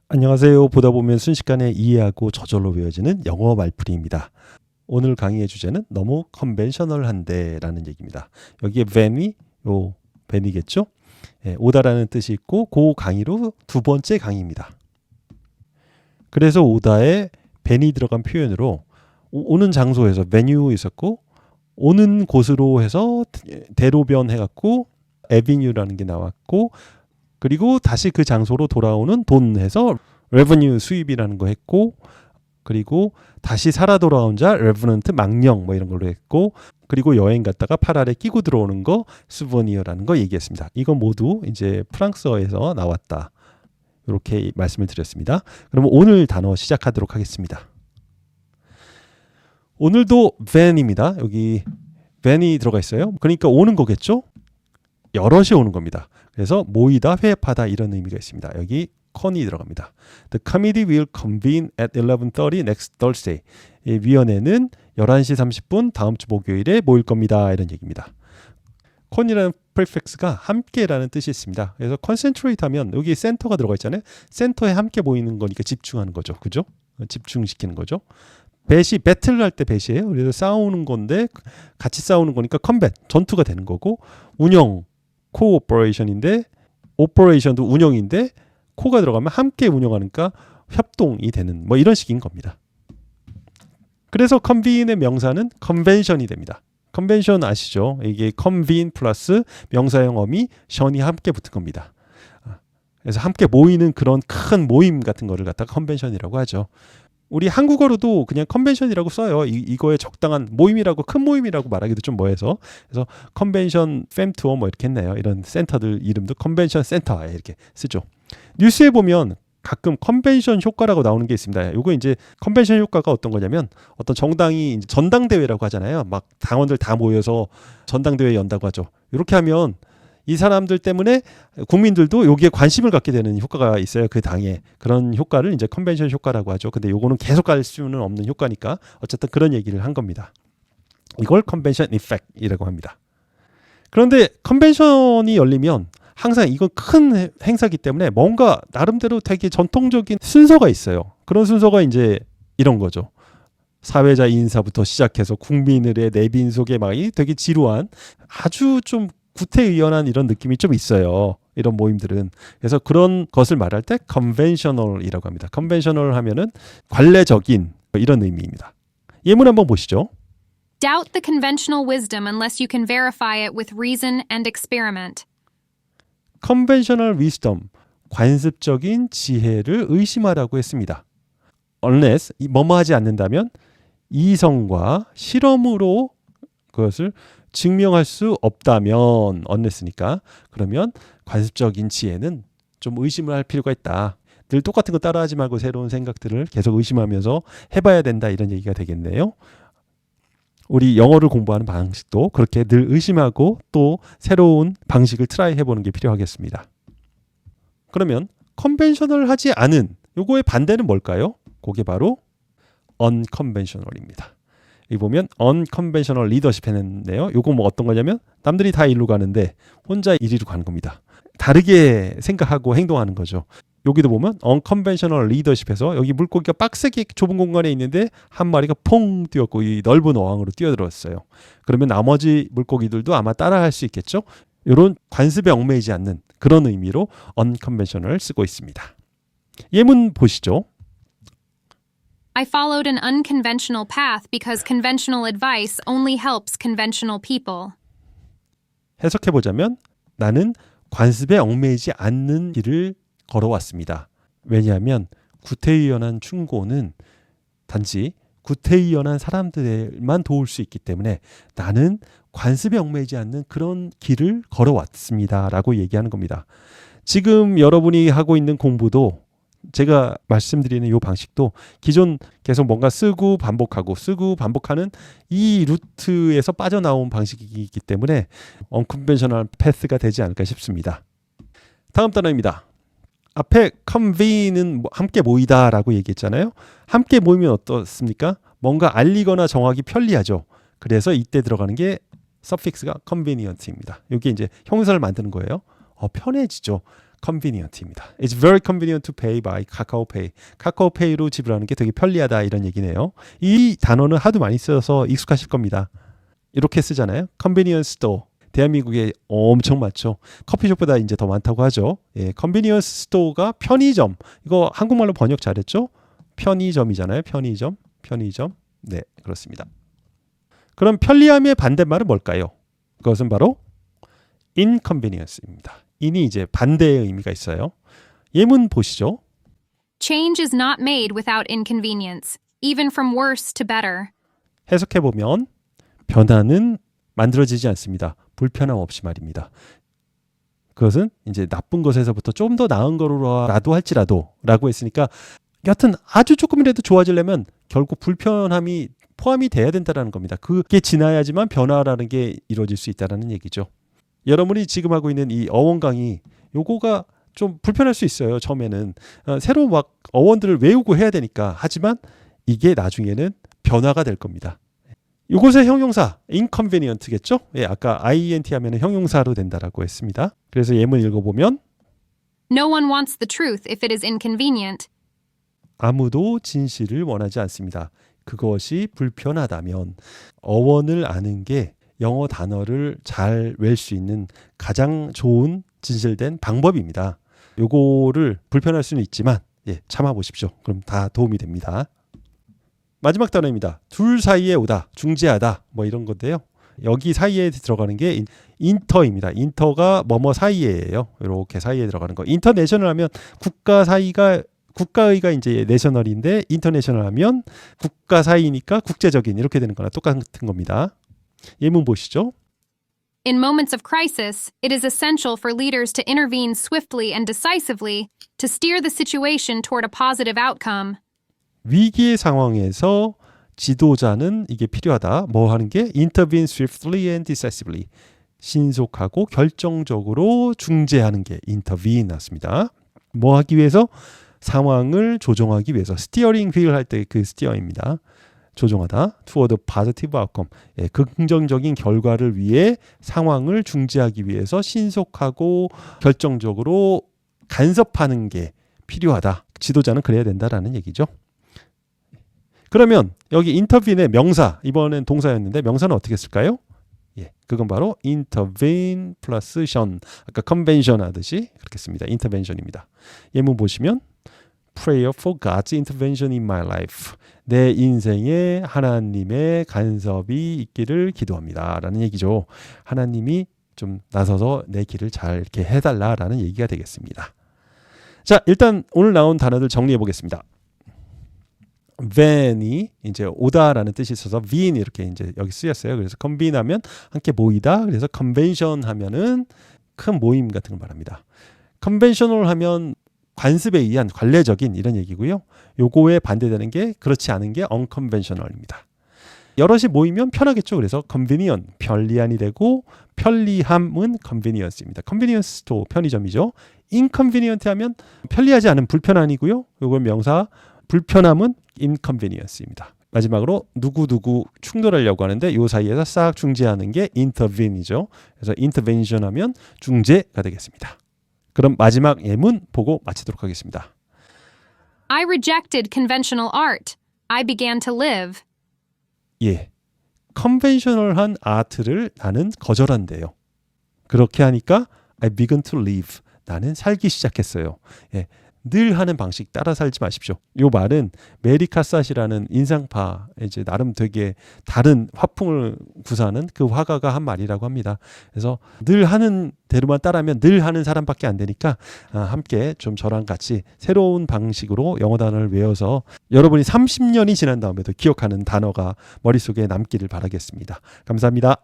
안녕하세요. 보다 보면 순식간에 이해하고 저절로 외워지는 영어 말풀이입니다. 오늘 강의의 주제는 너무 컨벤셔널한데 라는 얘기입니다. 여기에 ven이 ven이겠죠? 오다라는 뜻이 있고 그 강의로 두 번째 강의입니다. 그래서 오다에 ven이 들어간 표현으로 오는 장소에서 venue 있었고 오는 곳으로 해서 대로변 해갖고 avenue라는 게 나왔고 그리고 다시 그 장소로 돌아오는 돈 해서 revenue 수입이라는 거 했고 그리고 다시 살아 돌아온 자 revenant 망령 뭐 이런 걸로 했고 그리고 여행 갔다가 팔 아래 끼고 들어오는 거 souvenir라는 거 얘기했습니다. 이건 모두 이제 프랑스어에서 나왔다. 이렇게 말씀을 드렸습니다. 그러면 오늘 단어 시작하도록 하겠습니다. 오늘도 van입니다. 여기 van이 들어가 있어요. 그러니까 오는 거겠죠? 여럿이 오는 겁니다. 그래서 모이다, 회합하다 이런 의미가 있습니다. 여기 con이 들어갑니다. The committee will convene at 11:30 next Thursday. 이 위원회는 11시 30분 다음 주 목요일에 모일 겁니다. 이런 얘기입니다. con이라는 prefix가 함께라는 뜻이 있습니다. 그래서 concentrate 하면 여기 센터가 들어가 있잖아요. 센터에 함께 모이는 거니까 집중하는 거죠. 그죠? 집중시키는 거죠. 배시 배틀을 할 때 배시예요. 그래서 싸우는 건데 같이 싸우는 거니까 combat 전투가 되는 거고 운영 코오퍼레이션인데 오퍼레이션도 운영인데 코가 들어가면 함께 운영하니까 협동이 되는 뭐 이런 식인 겁니다. 그래서 convene의 명사는 convention이 됩니다. convention 아시죠? 이게 convene 플러스 명사형 어미 션이 함께 붙은 겁니다. 그래서 함께 모이는 그런 큰 모임 같은 거를 갖다가 convention이라고 하죠. 우리 한국어로도 그냥 컨벤션이라고 써요. 이거에 적당한 모임이라고 큰 모임이라고 말하기도 좀 뭐해서 그래서 컨벤션 fem투어 뭐 이렇게 했네요. 이런 센터들 이름도 컨벤션 센터 이렇게 쓰죠. 뉴스에 보면 가끔 컨벤션 효과라고 나오는 게 있습니다. 요거 이제 컨벤션 효과가 어떤 거냐면 어떤 정당이 이제 전당대회라고 하잖아요. 막 당원들 다 모여서 전당대회 연다고 하죠. 이렇게 하면 이 사람들 때문에 국민들도 여기에 관심을 갖게 되는 효과가 있어요. 그 당에. 그런 효과를 이제 컨벤션 효과라고 하죠. 근데 요거는 계속 갈 수는 없는 효과니까 어쨌든 그런 얘기를 한 겁니다. 이걸 컨벤션 이펙트이라고 합니다. 그런데 컨벤션이 열리면 항상 이건 큰 행사이기 때문에 뭔가 나름대로 되게 전통적인 순서가 있어요. 그런 순서가 이제 이런 거죠. 사회자 인사부터 시작해서 국민들의 내빈 속에 막 되게 지루한 아주 좀 구태의연한 이런 느낌이 좀 있어요. 이런 모임들은. 그래서 그런 것을 말할 때 conventional이라고 합니다. conventional 하면은 관례적인 이런 의미입니다. 예문 한번 보시죠. Doubt the conventional wisdom unless you can verify it with reason and experiment. conventional wisdom, 관습적인 지혜를 의심하라고 했습니다. unless, 뭐뭐 하지 않는다면 이성과 실험으로 그것을 증명할 수 없다면 unless니까 그러면 관습적인 지혜는 좀 의심을 할 필요가 있다. 늘 똑같은 거 따라하지 말고 새로운 생각들을 계속 의심하면서 해봐야 된다 이런 얘기가 되겠네요. 우리 영어를 공부하는 방식도 그렇게 늘 의심하고 또 새로운 방식을 트라이 해보는 게 필요하겠습니다. 그러면 컨벤셔널하지 않은 요거의 반대는 뭘까요? 그게 바로 unconventional입니다. 여기 보면 unconventional leadership 했는데요. 요거 뭐 어떤 거냐면 남들이 다 일로 가는데 혼자 이리로 가는 겁니다. 다르게 생각하고 행동하는 거죠. 여기도 보면 unconventional leadership에서 여기 물고기가 빡세게 좁은 공간에 있는데 한 마리가 퐁 뛰었고 이 넓은 어항으로 뛰어들었어요. 그러면 나머지 물고기들도 아마 따라할 수 있겠죠. 이런 관습에 얽매이지 않는 그런 의미로 unconventional 쓰고 있습니다. 예문 보시죠. I followed an unconventional path because conventional advice only helps conventional people. 해석해보자면 나는 관습에 얽매이지 않는 길을 걸어왔습니다. 왜냐하면 구태의연한 충고는 단지 구태의연한 사람들만 도울 수 있기 때문에 나는 관습에 얽매이지 않는 그런 길을 걸어왔습니다. 라고 얘기하는 겁니다. 지금 여러분이 하고 있는 공부도 제가 말씀드리는 이 방식도 기존 계속 뭔가 쓰고 반복하고 쓰고 반복하는 이 루트에서 빠져나온 방식이기 때문에 unconventional path가 되지 않을까 싶습니다. 다음 단어입니다. 앞에 convene은 함께 모이다라고 얘기했잖아요. 함께 모이면 어떻습니까? 뭔가 알리거나 정하기 편리하죠. 그래서 이때 들어가는 게 suffix가 convenient입니다. 이게 이제 형용사를 만드는 거예요. 편해지죠. convenient입니다. It's very convenient to pay by 카카오페이. 카카오페이로 지불하는 게 되게 편리하다 이런 얘기네요. 이 단어는 하도 많이 써서 익숙하실 겁니다. 이렇게 쓰잖아요. convenience store. 대한민국에 엄청 많죠. 커피숍보다 이제 더 많다고 하죠. 예, convenience store가 편의점. 이거 한국말로 번역 잘했죠? 편의점이잖아요. 편의점. 네, 그렇습니다. 그럼 편리함의 반대말은 뭘까요? 그것은 바로 inconvenience입니다. in이 이제 반대의 의미가 있어요. 예문 보시죠. Change is not made without inconvenience, even from worse to better. 해석해보면 변화는 만들어지지 않습니다. 불편함 없이 말입니다. 그것은 이제 나쁜 것에서부터 좀 더 나은 거로라도 할지라도 라고 했으니까 여하튼 아주 조금이라도 좋아지려면 결국 불편함이 포함이 돼야 된다는 겁니다. 그게 지나야지만 변화라는 게 이루어질 수 있다는 얘기죠. 여러분이 지금 하고 있는 이 어원 강의 요거가 좀 불편할 수 있어요. 처음에는 새로 막 어원들을 외우고 해야 되니까. 하지만 이게 나중에는 변화가 될 겁니다. 이곳의 형용사 inconvenient겠죠? 예, 아까 int 하면 형용사로 된다라고 했습니다. 그래서 예문 읽어보면 No one wants the truth if it is inconvenient. 아무도 진실을 원하지 않습니다. 그것이 불편하다면 어원을 아는 게 영어 단어를 잘 외울 수 있는 가장 좋은 진실된 방법입니다. 요거를 불편할 수는 있지만 예, 참아보십시오. 그럼 다 도움이 됩니다. 마지막 단어입니다. 둘 사이에 오다, 중재하다 뭐 이런 건데요. 여기 사이에 들어가는 게 인터입니다. 인터가 뭐뭐 사이에예요. 이렇게 사이에 들어가는 거. 인터내셔널 하면 국가 사이가 국가의가 이제 내셔널인데 인터내셔널 하면 국가 사이니까 국제적인 이렇게 되는 거나 똑같은 겁니다. 예문 보시죠. In moments of crisis, it is essential for leaders to intervene swiftly and decisively to steer the situation toward a positive outcome. 위기의 상황에서 지도자는 이게 필요하다. 뭐 하는 게 intervene swiftly and decisively. 신속하고 결정적으로 중재하는 게 intervene 났습니다. 뭐 하기 위해서? 상황을 조정하기 위해서 스티어링 휠 할 때 그 스티어입니다. 조정하다. toward a positive outcome. 예, 긍정적인 결과를 위해 상황을 중재하기 위해서 신속하고 결정적으로 간섭하는 게 필요하다. 지도자는 그래야 된다라는 얘기죠. 그러면 여기 intervene의 명사, 이번엔 동사였는데 명사는 어떻게 쓸까요? 예, 그건 바로 intervene 플러스 션. 아까 convention 하듯이 그렇게 씁니다. intervention입니다. 예문 보시면 prayer for God's intervention in my life. 내 인생에 하나님의 간섭이 있기를 기도합니다. 라는 얘기죠. 하나님이 좀 나서서 내 길을 잘 이렇게 해달라라는 얘기가 되겠습니다. 자, 일단 오늘 나온 단어들 정리해 보겠습니다. ven이 이제 오다라는 뜻이 있어서 vin 이렇게 이제 여기 쓰였어요. 그래서 convene 하면 함께 모이다. 그래서 convention 하면은 큰 모임 같은 걸 말합니다. conventional 하면 관습에 의한 관례적인 이런 얘기고요. 요거에 반대되는 게 그렇지 않은 게 unconventional입니다. 여럿이 모이면 편하겠죠. 그래서 convenient 편리한이 되고 편리함은 convenience입니다. convenience도 편의점이죠. inconvenient 하면 편리하지 않은 불편함이고요. 요건 명사 불편함은 inconvenience입니다. 마지막으로 누구누구 충돌하려고 하는데 요 사이에서 싹 중재하는 게 intervene이죠. 그래서 intervention 하면 중재가 되겠습니다. 그럼 마지막 예문 보고 마치도록 하겠습니다. I rejected conventional art. I began to live. 예, 컨벤셔널한 아트를 나는 거절한대요. 그렇게 하니까 I began to live. 나는 살기 시작했어요. 예, 늘 하는 방식 따라 살지 마십시오. 이 말은 메리 카사시라는 인상파 이제 나름 되게 다른 화풍을 구사하는 그 화가가 한 말이라고 합니다. 그래서 늘 하는 대로만 따라하면 늘 하는 사람밖에 안 되니까 함께 좀 저랑 같이 새로운 방식으로 영어 단어를 외워서 여러분이 30년이 지난 다음에도 기억하는 단어가 머릿속에 남기를 바라겠습니다. 감사합니다.